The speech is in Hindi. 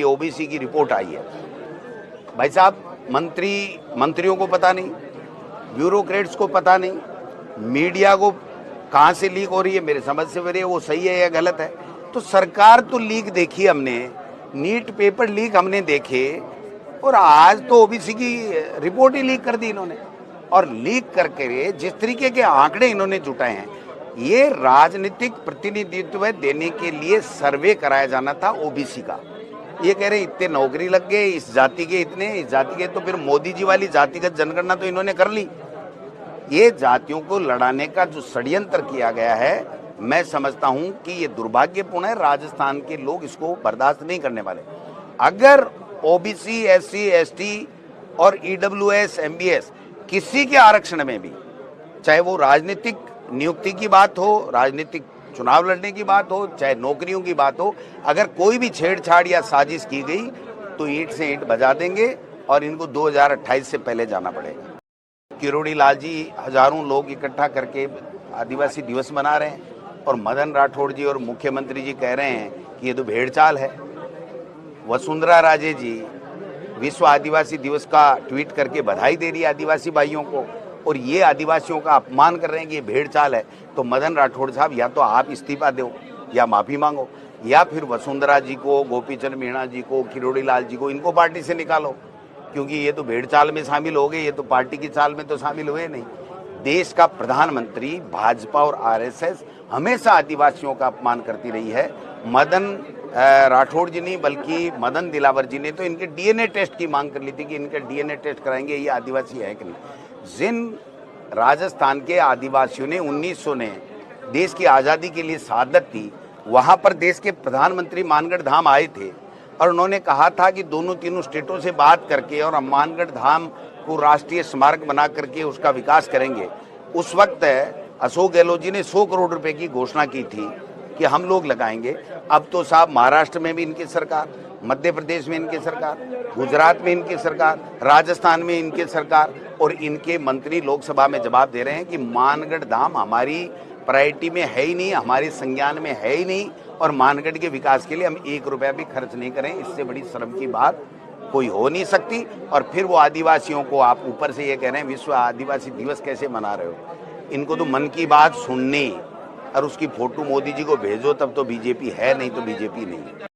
ओबीसी की रिपोर्ट आई है। भाई साहब, मंत्रियों को पता नहीं, ब्यूरोक्रेट्स को पता नहीं, मीडिया को कहाँ से लीक हो रही है, मेरे समझ से मेरे वो सही है या गलत है। तो सरकार तो लीक देखी हमने, नीट पेपर लीक हमने देखे, और आज तो ओबीसी की रिपोर्ट ही लीक कर दी इन्होंने। और लीक करके जिस तरीके के आंकड़े इन्होंने जुटाए हैं, ये राजनीतिक प्रतिनिधित्व देने के लिए सर्वे कराया जाना था ओबीसी का। ये कह रहे इतने नौकरी लग गए, इस जाति के इतने, इस जाति के, तो फिर मोदी जी वाली जातिगत जनगणना तो इन्होंने कर ली। ये जातियों को लड़ाने का जो षड्यंत्र किया गया है, मैं समझता हूं कि ये दुर्भाग्यपूर्ण है। राजस्थान के लोग इसको बर्दाश्त नहीं करने वाले। अगर ओबीसी, एससी, एसटी और ईडब्ल्यूएस, एमबीएस किसी के आरक्षण में भी, चाहे वो राजनीतिक नियुक्ति की बात हो, राजनीतिक चुनाव लड़ने की बात हो, चाहे नौकरियों की बात हो, अगर कोई भी छेड़छाड़ या साजिश की गई तो ईंट से ईंट बजा देंगे और इनको 2028 से पहले जाना पड़ेगा। किरोड़ी लाल जी हजारों लोग इकट्ठा करके आदिवासी दिवस मना रहे हैं, और मदन राठौड़ जी और मुख्यमंत्री जी कह रहे हैं कि ये तो भेड़चाल है। वसुंधरा राजे जी विश्व आदिवासी दिवस का ट्वीट करके बधाई दे रही है आदिवासी भाइयों को, और ये आदिवासियों का अपमान कर रहे हैं कि ये भेड़चाल है। तो मदन राठौड़ साहब, या तो आप इस्तीफा दो या माफी मांगो, या फिर वसुंधरा जी को, गोपीचंद मीणा जी को, किरोड़ी लाल जी को, इनको पार्टी से निकालो, क्योंकि ये तो भेड़चाल में शामिल हो गए, ये तो पार्टी की चाल में तो शामिल हुए नहीं। देश का प्रधानमंत्री, भाजपा और आरएसएस हमेशा आदिवासियों का अपमान करती रही है। मदन राठौड़ जी नहीं, बल्कि मदन दिलावर जी ने तो इनके डीएनए टेस्ट की मांग कर ली थी कि इनके डीएनए टेस्ट कराएंगे ये आदिवासी है कि नहीं। जिन राजस्थान के आदिवासियों ने 1900 ने देश की आज़ादी के लिए शहादत दी, वहाँ पर देश के प्रधानमंत्री मानगढ़ धाम आए थे और उन्होंने कहा था कि दोनों तीनों स्टेटों से बात करके और हम मानगढ़ धाम को राष्ट्रीय स्मारक बना करके उसका विकास करेंगे। उस वक्त अशोक गहलोत जी ने 100 करोड़ रुपए की घोषणा की थी कि हम लोग लगाएंगे। अब तो साहब महाराष्ट्र में भी इनकी सरकार, मध्य प्रदेश में इनकी सरकार, गुजरात में इनकी सरकार, राजस्थान में इनकी सरकार, और इनके मंत्री लोकसभा में जवाब दे रहे हैं कि मानगढ़ धाम हमारी प्रायोरिटी में है ही नहीं, हमारे संज्ञान में है ही नहीं, और मानगढ़ के विकास के लिए हम 1 रुपया भी खर्च नहीं करें। इससे बड़ी शर्म की बात कोई हो नहीं सकती। और फिर वो आदिवासियों को आप ऊपर से ये कह रहे हैं विश्व आदिवासी दिवस कैसे मना रहे हो। इनको तो मन की बात सुननी और उसकी फोटो मोदी जी को भेजो, तब तो बीजेपी है, नहीं तो बीजेपी नहीं।